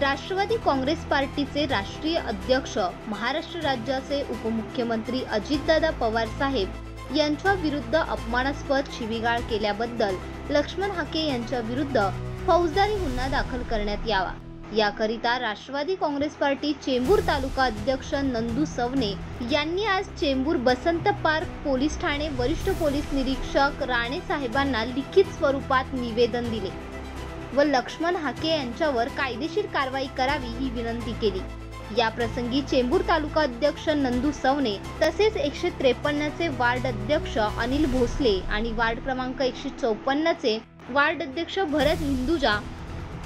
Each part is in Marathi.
राष्ट्रवादी काँग्रेस पार्टीचे राष्ट्रीय अध्यक्ष, महाराष्ट्र राज्याचे उपमुख्यमंत्री अजितदादा पवार साहेब यांच्या विरुद्ध अपमानास्पद शिवीगाळ केल्याबद्दल लक्ष्मण हाके यांच्या विरुद्ध फौजदारी गुन्हा दाखल करण्यात यावा, याकरिता राष्ट्रवादी काँग्रेस पार्टी चेंबूर तालुका अध्यक्ष नंदू सवने यांनी आज चेंबूर बसंत पार्क पोलीस ठाणे वरिष्ठ पोलीस निरीक्षक राणे साहेबांना लिखित स्वरूपात निवेदन दिले व लक्ष्मण हाके यांच्यावर कायदेशीर कारवाई करावी ही विनंती केली। या प्रसंगी चेंबूर तालुका अध्यक्ष नंदू सवने तसेच 153 चे वार्ड अध्यक्ष अनिल भोसले आणि वार्ड क्रमांक 154 चे वार्ड अध्यक्ष भरत हिंदुजा,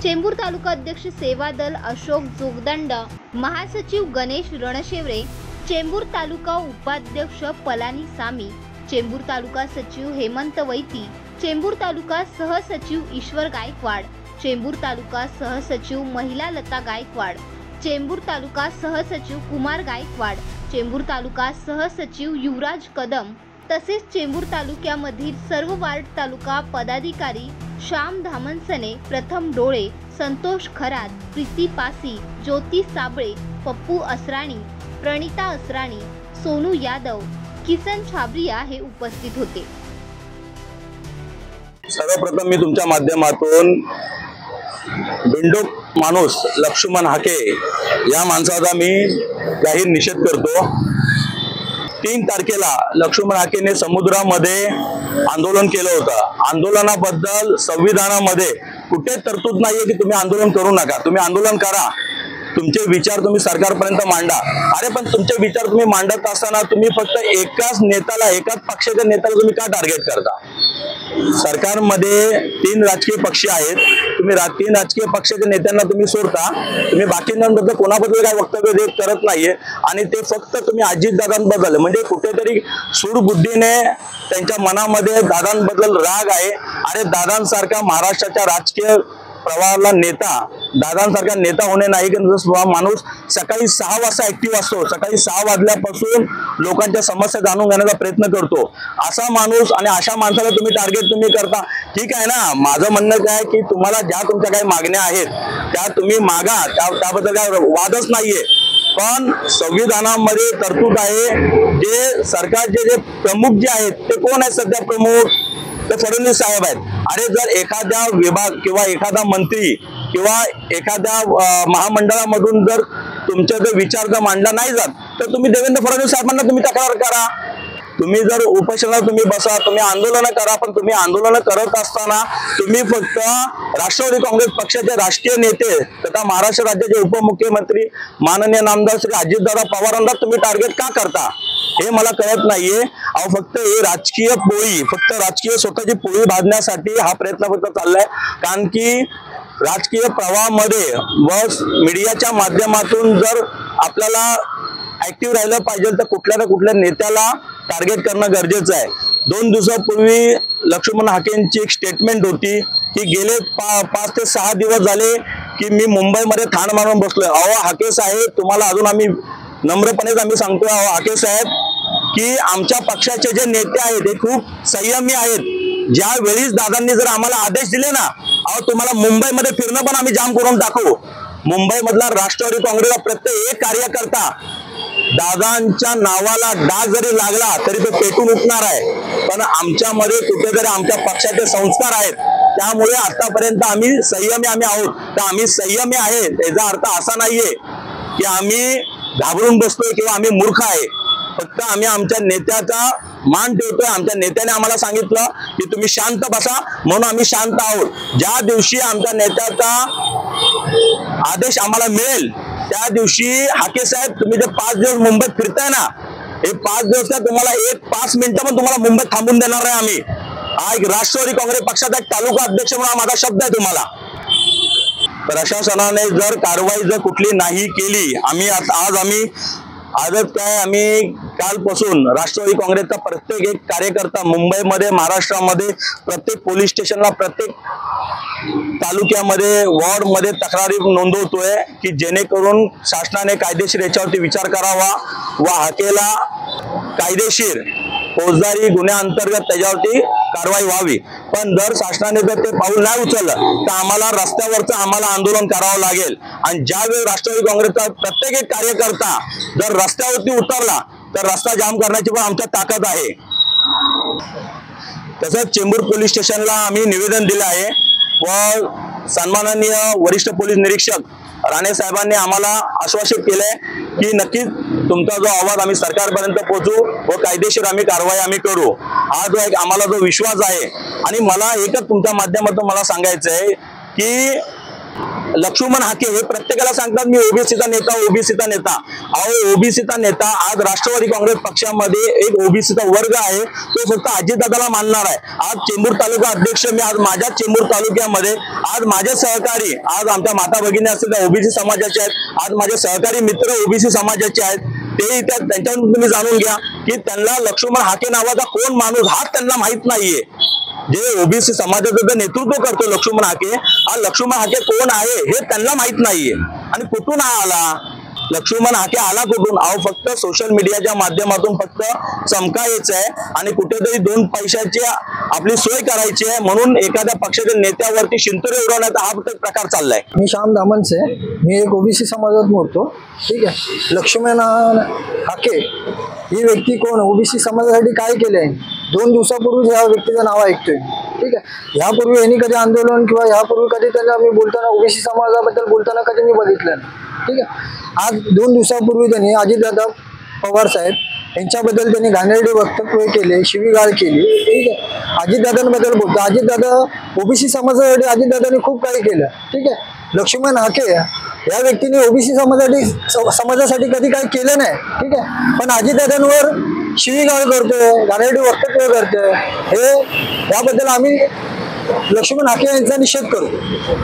चेंबूर तालुका अध्यक्ष सेवा दल अशोक जोगदंड, महासचिव गणेश रणशेवरे, चेंबूर तालुका उपाध्यक्ष पलानी सामी, चेंबूर तालुका सचिव हेमंत वैती, चेंबूर तालुका सहसचिव ईश्वर गायकवाड, चेंबूर तालुका सहसचिव महिला लता गायकवाड, चेंबूर तालुका सहसचिव कुमार गायकवाड, चेंबूर तालुका सहसचिव युवराज कदम तसेच चेंबूर तालुक्यामधील सर्व वार्ड तालुका पदाधिकारी श्याम धामनसने, प्रथम डोळे, संतोष खरात, प्रीती पासी, ज्योती साबळे, पप्पू असराणी, प्रणिता असराणी, सोनू यादव, किसन छाबरिया हे उपस्थित होते। सर्वप्रथम मी तुमच्या माध्यमातून बिंडोक माणूस लक्ष्मण हाके या माणसाचा मी जाहीर निषेध करतो। 3 तारखेला लक्ष्मण हाकेने समुद्रामध्ये आंदोलन केलं होतं। आंदोलनाबद्दल संविधानामध्ये कुठे तरतूद नाहीये की तुम्ही आंदोलन करू नका, तुम्ही आंदोलन करा, तुमचे विचार तुम्ही सरकारपर्यंत मांडा। अरे पण तुमचे विचार तुम्ही मांडत असताना तुम्ही फक्त एकाच नेत्याला, एकाच पक्षाच्या नेत्याला तुम्ही का टार्गेट करता? सरकारमध्ये 3 राजकीय पक्ष आहेत, तुम्ही 3 राजकीय पक्षाच्या नेत्यांना तुम्ही सोडता, तुम्ही बाकींबद्दल कोणाबद्दल काय वक्तव्य देत करत नाहीये आणि ते फक्त तुम्ही अजितदादांबद्दल म्हणजे कुठेतरी सूडबुद्धीने त्यांच्या मनामध्ये दादांबद्दल राग आहे। अरे दादांसारखा महाराष्ट्राच्या राजकीय प्रवाहाला नेता, दादांसारखा नेता होणे नाही की माणूस सकाळी 6 वाजता ऍक्टिव्ह असतो, सकाळी 6 वाजल्यापासून लोकांच्या समस्या जाणून घेण्याचा प्रयत्न करतो, असा माणूस आणि अशा माणसाला तुम्ही टार्गेट करता। ठीक आहे ना, माझं म्हणणं काय की तुम्हाला ज्या तुमच्या काही मागण्या आहेत त्या तुम्ही मागा, त्याबद्दल काय वादच नाहीये, पण संविधानामध्ये तरतूद आहे। जे सरकारचे जे प्रमुख जे आहेत ते कोण आहेत सध्या प्रमुख? ते फडणवीस साहेब आहेत। अरे जर एखाद्या विभाग किंवा एखादा मंत्री किंवा एखाद्या महामंडळामधून जर तुमचे जर विचार जर मांडला नाही जात तर तुम्ही देवेंद्र फडणवीस साहेबांना तुम्ही तक्रार करा। तुम्ही जर उपोषणाला तुम्ही बसा, तुम्ही आंदोलन करा, पण तुम्ही आंदोलन करत असताना तुम्ही फक्त राष्ट्रवादी काँग्रेस पक्षाचे राष्ट्रीय नेते तथा महाराष्ट्र राज्याचे उपमुख्यमंत्री माननीय नामदार श्री अजितदादा पवारांना तुम्ही टार्गेट का करता हे मला कळत नाहीये। अहो फक्त हे राजकीय पोळी, फक्त राजकीय स्वतःची पोळी भाजण्यासाठी हा प्रयत्न फक्त चाललाय। कारण की राजकीय प्रवाहामध्ये व मीडियाच्या माध्यमातून जर आपल्याला ऍक्टिव्ह राहिलं पाहिजे तर कुठल्या ना कुठल्या नेत्याला टार्गेट करणं गरजेचं आहे। 2 दिवसापूर्वी लक्ष्मण हाकेंची एक स्टेटमेंट होती की गेले 5 ते 6 दिवस झाले की मी मुंबईमध्ये ठाण मारून बसलोय। अहो हाके साहेब, तुम्हाला अजून आम्ही नम्रपणेच आम्ही सांगतोय, अहो हाके साहेब, की आमच्या पक्षाचे जे नेते आहेत ते खूप संयमी आहेत। ज्या वेळीच दादांनी जर आम्हाला आदेश दिले ना, अहो तुम्हाला मुंबईमध्ये फिरणं पण आम्ही जाम करून टाकू। मुंबईमधला राष्ट्रवादी काँग्रेसचा प्रत्येक एक कार्यकर्ता दादांच्या नावाला डाग जरी लागला तरी तो पेटून उठणार आहे। पण आमच्यामध्ये कुठेतरी आमच्या पक्षाचे संस्कार आहेत, त्यामुळे आतापर्यंत आम्ही संयमी आहोत। तर आम्ही संयमी आहे याचा अर्थ असा नाहीये की आम्ही घाबरून बसतोय किंवा आम्ही मूर्ख आहे। फक्त आम्ही आमच्या नेत्याचा मान ठेवतोय। आमच्या नेत्याने आम्हाला सांगितलं की तुम्ही शांत बसा, म्हणून आम्ही शांत आहोत। ज्या दिवशी आमच्या नेत्याचा आदेश आम्हाला मिळेल त्या दिवशी हाके साहेब, तुम्ही जे 5 दिवस मुंबईत फिरताय ना, हे 5 दिवस का तुम्हाला 1-5 मिनिटं पण तुम्हाला मुंबईत थांबून देणार नाही आम्ही। हा एक राष्ट्रवादी काँग्रेस पक्षाचा एक तालुका अध्यक्ष म्हणून माझा शब्द आहे तुम्हाला। प्रशासनाने जर कारवाई जर कुठली नाही केली, आजच काय आम्ही कालपासून राष्ट्रवादी काँग्रेसचा प्रत्येक एक कार्यकर्ता मुंबईमध्ये, महाराष्ट्रामध्ये प्रत्येक पोलीस स्टेशनला, प्रत्येक तालुक्यामध्ये, वॉर्डमध्ये तक्रारी नोंदवतोय की जेणेकरून शासनाने कायदेशीर याच्यावरती विचार करावा व हाकेला कायदेशीर फौजदारी गुन्ह्यांतर्गत त्याच्यावरती कारवाई व्हावी, पण जर शासनाने जर ते पाऊल नाही उचललं तर आम्हाला रस्त्यावरचं आम्हाला आंदोलन करावं लागेल। आणि ज्यावेळी राष्ट्रवादी काँग्रेसचा प्रत्येक एक कार्यकर्ता जर रस्त्यावरती उतरला तर रस्ता जाम करण्याची पण आमच्यात ताकद आहे। तसंच चेंबूर पोलीस स्टेशनला आम्ही निवेदन दिलं आहे व सन्माननीय वरिष्ठ पोलीस निरीक्षक राणे साहेबांनी आम्हाला आश्वासित केलंय की नक्कीच तुमचा जो आवाज आम्ही सरकारपर्यंत पोहोचू व कायदेशीर आम्ही कारवाई आम्ही करू। हा जो एक आम्हाला जो विश्वास आहे, आणि मला एकच तुमच्या माध्यमातून मला सांगायचं आहे की लक्ष्मण हाके हे प्रत्येकाला सांगतात मी ओबीसीचा नेता, ओबीसीचा नेता। अहो ओबीसीचा नेता आज राष्ट्रवादी काँग्रेस पक्षामध्ये एक ओबीसीचा वर्ग आहे, तो फक्त अजितदादाला मानणार आहे। आज चेंबूर तालुका अध्यक्ष मी आज माझ्या चेंबूर तालुक्यामध्ये आज माझे सहकारी आज आमच्या माता भगिनी असतील त्या ओबीसी समाजाचे आहेत, आज माझे सहकारी मित्र ओबीसी समाजाचे आहेत, ते त्यांच्याकडून तुम्ही जाणून घ्या की त्यांना लक्ष्मण हाके नावाचा कोण माणूस हा त्यांना माहित नाहीये। जे ओबीसी समाजाचं नेतृत्व करतो लक्ष्मण हाके, हा लक्ष्मण हाके कोण आहे हे त्यांना माहित नाहीये। आणि कुठून हा आला, लक्ष्मण हाके आला कुठून? अहो फक्त सोशल मीडियाच्या माध्यमातून फक्त चमकायचं आहे आणि कुठेतरी 2 पैशाची आपली सोय करायची आहे म्हणून एखाद्या पक्षाच्या नेत्यावरती शिंतोडे उडवण्याचा हा प्रकार चाललाय। मी श्याम दामनसे, मी एक ओबीसी समाजात मोडतो, ठीक आहे। लक्ष्मण हाके ही व्यक्ती कोण, ओबीसी समाजासाठी काय केले आहे, 2 दिवसापूर्वी ह्या व्यक्तीचं नाव ऐकतोय, ठीक आहे। ह्यापूर्वी यांनी कधी आंदोलन किंवा ह्यापूर्वी कधी त्यांना मी बोलताना ओबीसी समाजाबद्दल बोलताना कधी मी बघितलं नाही, ठीक आहे। आज 2 दिवसापूर्वी त्यांनी अजितदादा पवार साहेब यांच्याबद्दल त्यांनी घाणेरडे वक्तव्य केले, शिवीगाळ केली, ठीक आहे। अजितदादांबद्दल बोलतो, अजितदादा ओबीसी समाजासाठी अजितदादांनी खूप काही केलं, ठीक आहे। लक्ष्मण हाके या व्यक्तीने ओबीसी समाजासाठी कधी काही केलं नाही, ठीक आहे, पण अजितदादांवर शिवीगाळ करतोय, घाणेरडे वक्तव्य करतोय, हे याबद्दल आम्ही लक्ष्मण हाके यांचा निषेध करतो।